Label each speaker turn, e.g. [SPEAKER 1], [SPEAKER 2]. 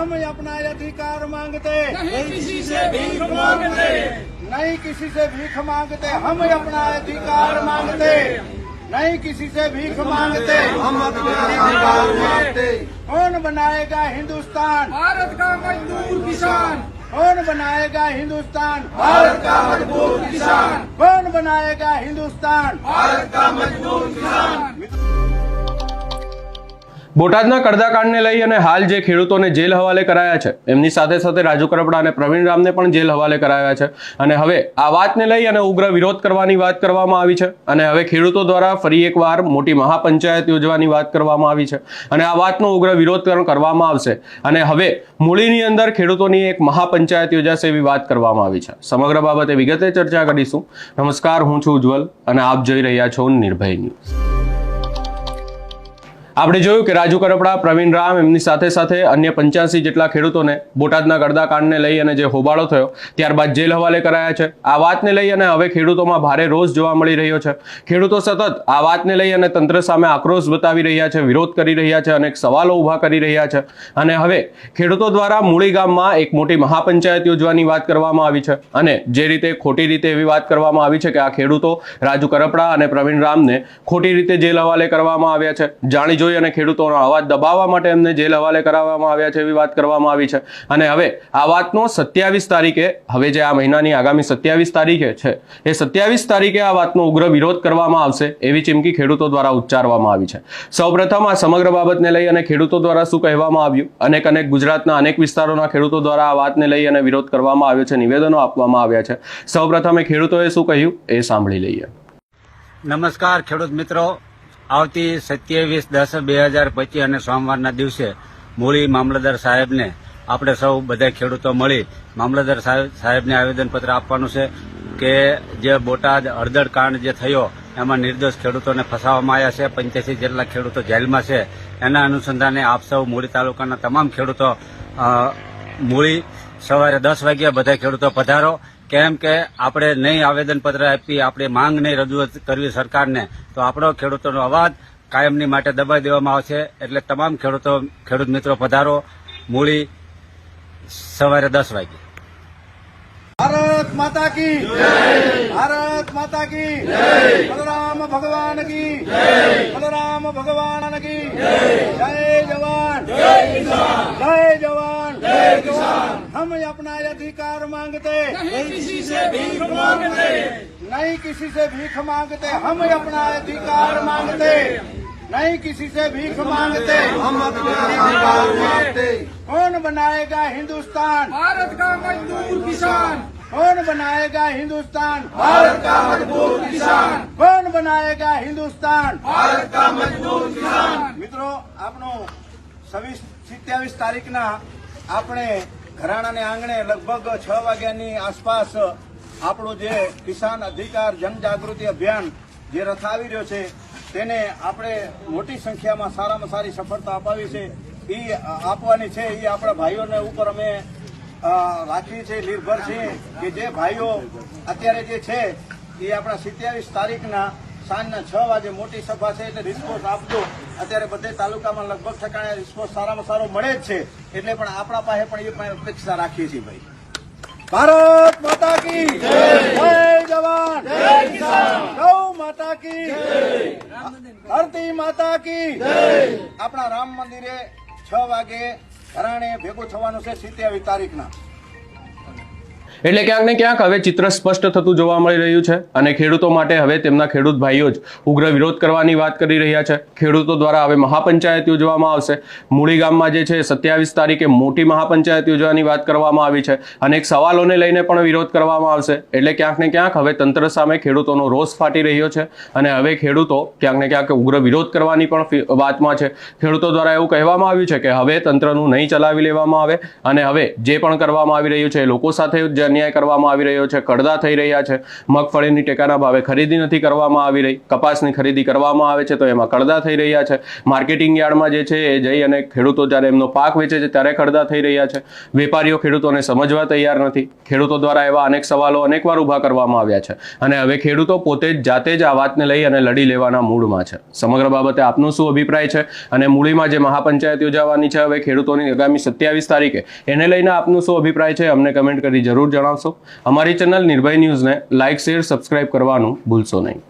[SPEAKER 1] हम अपना अधिकार मांगते,
[SPEAKER 2] नहीं किसी से भीख मांगते,
[SPEAKER 1] नहीं किसी से भीख मांगते। हम अपना अधिकार मांगते, नहीं किसी से भीख मांगते। हम अपना अधिकार मांगते। कौन बनाएगा हिंदुस्तान?
[SPEAKER 2] भारत का मजदूर किसान,
[SPEAKER 1] कौन बनाएगा हिंदुस्तान?
[SPEAKER 2] भारत का मजदूर किसान,
[SPEAKER 1] कौन बनाएगा हिंदुस्तान?
[SPEAKER 2] भारत का मजदूर किसान।
[SPEAKER 3] બોટાદના કડદાકાંડને લઈ અને હાલ જે ખેડૂતોને જેલ હવાલે કરાયા છે એમની સાથે સાથે રાજુ કરપડા અને પ્રવીણ રામને પણ જેલ હવાલે કરાયા છે અને હવે આ વાતને લઈ અને ઉગ્ર વિરોધ કરવાની વાત કરવામાં આવી છે અને હવે ખેડૂતો દ્વારા ફરી એકવાર મોટી મહાપંચાયત યોજવાની વાત કરવામાં આવી છે અને આ વાતનો ઉગ્ર વિરોધ કરવામાં આવશે અને હવે મૂળીની અંદર ખેડૂતોની એક મહાપંચાયત યોજાશે એવી વાત કરવામાં આવી છે। સમગ્ર બાબતે વિગતે ચર્ચા કરીશું। નમસ્કાર, હું છું ઉજ્જવલ અને આપ જોઈ રહ્યા છો નિર્ભય ન્યૂઝ। આપણે જોયું કે રાજુ કરપડા, પ્રવીણ રામ એમની સાથે સાથે અન્ય 85 જેટલા ખેડૂતોને બોટાદના કડદાકાંડને લઈ અને જે હોબાળો થયો ત્યારબાદ જેલ હવાલે કરાયા છે। આ વાતને લઈ અને હવે ખેડૂતોમાં ભારે રોષ જોવા મળી રહ્યો છે। ખેડૂતો સતત આ વાતને લઈ અને તંત્ર સામે આક્રોશ બતાવી રહ્યા છે, વિરોધ કરી રહ્યા છે, અનેક સવાલો ઊભા કરી રહ્યા છે અને હવે ખેડૂતો દ્વારા મૂળી ગામમાં એક મોટી મહાપંચાયત યોજવાની વાત કરવામાં આવી છે અને જે રીતે ખોટી રીતે એવી વાત કરવામાં આવી છે કે આ ખેડૂતો રાજુ કરપડા અને પ્રવીણ રામને ખોટી રીતે જેલ હવાલે કરવામાં આવ્યા છે। જાણી જોઈ અને ખેડૂતોનો અવાજ દબાવવા માટે એમને જેલ હવાલે કરાવવામાં આવ્યા છે એવી વાત કરવામાં આવી છે અને હવે આ વાતનો 27 તારીખે, હવે જે આ મહિનાની આગામી 27 તારીખે છે એ 27 તારીખે આ વાતનો ઉગ્ર વિરોધ કરવામાં આવશે એવી ચીમકી ખેડૂતો દ્વારા ઉચ્ચારવામાં આવી છે। સૌપ્રથમ આ સમગ્ર બાબતને લઈ અને ખેડૂતો દ્વારા શું કહેવામાં આવ્યું, અનેક ગુજરાતના અનેક વિસ્તારોના ખેડૂતો દ્વારા આ વાતને લઈ અને વિરોધ કરવામાં આવ્યો છે, નિવેદનો આપવામાં આવ્યા છે। સૌપ્રથમ એ ખેડૂતોએ શું કહ્યું એ સાંભળી લઈએ।
[SPEAKER 4] નમસ્કાર ખેડૂત મિત્રો, આવતી 27/10/2025 અને સોમવારના દિવસે મૂળી મામલતદાર સાહેબને આપણે સૌ બધા ખેડૂતો મળી મામલતદાર સાહેબને આવેદનપત્ર આપવાનું છે કે જે બોટાદ હળદર કાંડ જે થયો એમાં નિર્દોષ ખેડૂતોને ફસાવવામાં આવ્યા છે, 85 જેટલા ખેડૂતો જેલમાં છે। એના અનુસંધાને આપ સૌ મૂળી તાલુકાના તમામ ખેડૂતો મૂળી સવારે 10 વાગ્યા બધા ખેડૂતો પધારો, કેમ કે આપણે નહીં આવેદનપત્ર આપી, આપણે માંગ નહીં રજૂઆત કરવી સરકારને તો આપણો ખેડૂતોનો અવાજ કાયમની માટે દબાઈ દેવામાં આવશે। એટલે તમામ ખેડૂત મિત્રો પધારો મૂળી સવારે 10 વાગે।
[SPEAKER 1] भारत माता की जय, भारत माता की जय, बलराम भगवान की जय, बलराम भगवान की जय, जय जवान जय किसान, जय जवान जय किसान। हम अपना अधिकार मांगते,
[SPEAKER 2] नहीं किसी से भीख मांगते,
[SPEAKER 1] नहीं किसी से भीख मांगते। हम अपना अधिकार मांगते, नहीं किसी से भीख मांगते। हम अपना अधिकार मांगते। कौन बनाएगा हिंदुस्तान?
[SPEAKER 2] भारत का मजदूर किसान,
[SPEAKER 1] कौन बनाएगा हिंदुस्तान?
[SPEAKER 2] भारत का मजदूर किसान,
[SPEAKER 1] कौन बनाएगा हिंदुस्तान?
[SPEAKER 2] भारत का मजदूर किसान।
[SPEAKER 1] મિત્રો, આપણો 27 તારીખના આપણે ઘરાણાને આંગણે લગભગ 6 વાગ્યાની આસપાસ આપણું જે કિસાન અધિકાર જનજાગૃતિ અભિયાન જે રથાવી રહ્યો છે તેને આપણે મોટી સંખ્યામાં સારામાં સારી સફળતા અપાવી છે એ આપવાની છે। એ આપણા ભાઈઓને ઉપર અમે રાખી છે, નિર્ભર છે કે જે ભાઈઓ અત્યારે જે છે એ આપણા 27 તારીખના સાંજના 6 વાગે મોટી સભા છે એટલે રિસ્પોન્સ આપજો। અત્યારે બધે તાલુકામાં લગભગ ઠેકાણે રિસ્પોન્સ સારામાં સારો મળે જ છે એટલે પણ આપણા પાસે પણ એ અપેક્ષા રાખીએ છીએ ભાઈ। ભારત માતા કી જય, જય જવાન જય કિસાન, ગૌ માતા કી જય, ધરતી માતા કી જય। આપણા રામ મંદિરે 6 વાગે ઘરાણે ભેગું થવાનું છે 27 તારીખના।
[SPEAKER 3] એટલે ક્યાંક ને ક્યાંક હવે ચિત્ર સ્પષ્ટ થતું જોવા મળી રહ્યું છે અને ખેડૂતો માટે હવે તેમના ખેડૂત ભાઈઓ જ ઉગ્ર વિરોધ કરવાની વાત કરી રહ્યા છે। ખેડૂતો દ્વારા હવે મહાપંચાયત યોજવામાં આવશે। મૂળી ગામમાં જે છે 27 તારીખે મોટી મહાપંચાયત યોજવાની વાત કરવામાં આવી છે। અનેક સવાલોને લઈને પણ વિરોધ કરવામાં આવશે। એટલે ક્યાંક ને ક્યાંક હવે તંત્ર સામે ખેડૂતોનો રોષ ફાટી રહ્યો છે અને હવે ખેડૂતો ક્યાંક ને ક્યાંક ઉગ્ર વિરોધ કરવાની પણ વાતમાં છે। ખેડૂતો દ્વારા એવું કહેવામાં આવ્યું છે કે હવે તંત્રનું નહીં ચલાવી લેવામાં આવે અને હવે જે પણ કરવામાં આવી રહ્યું છે લોકો સાથે જે અન્યાય કરવામાં આવી રહ્યો છે, કડદા થઈ રહ્યા છે, મગફળીની ટેકાના ભાવે ખરીદી નથી કરવામાં આવી રહી, કપાસની ખરીદી કરવામાં આવે છે તો એમાં કડદા થઈ રહ્યા છે, માર્કેટિંગ યાર્ડમાં જે છે એ જઈ અને ખેડૂતો જ્યારે એમનો પાક વેચે છે ત્યારે કડદા થઈ રહ્યા છે, વેપારીઓ ખેડૂતોને સમજવા તૈયાર નથી. ખેડૂતો દ્વારા એવા અનેક સવાલો અનેકવાર ઊભા કરવામાં આવ્યા છે અને હવે ખેડૂતો પોતે જ જાતે જ આ વાતને લઈ અને લડી લેવાના મૂડમાં છે. સમગ્ર બાબતે આપનો શું અભિપ્રાય છે અને મૂળીમાં જે મહાપંચાયત યોજાવાની છે હવે ખેડૂતોની આગામી 27 તારીખે એને લઈને આપનો શું અભિપ્રાય છે અમને કમેન્ટ કરી જરૂર જણાવશો. અમારી ચેનલ નિર્ભય ન્યૂઝને લાઇક, શેર, સબસ્ક્રાઇબ કરવાનું ભૂલશો નહીં.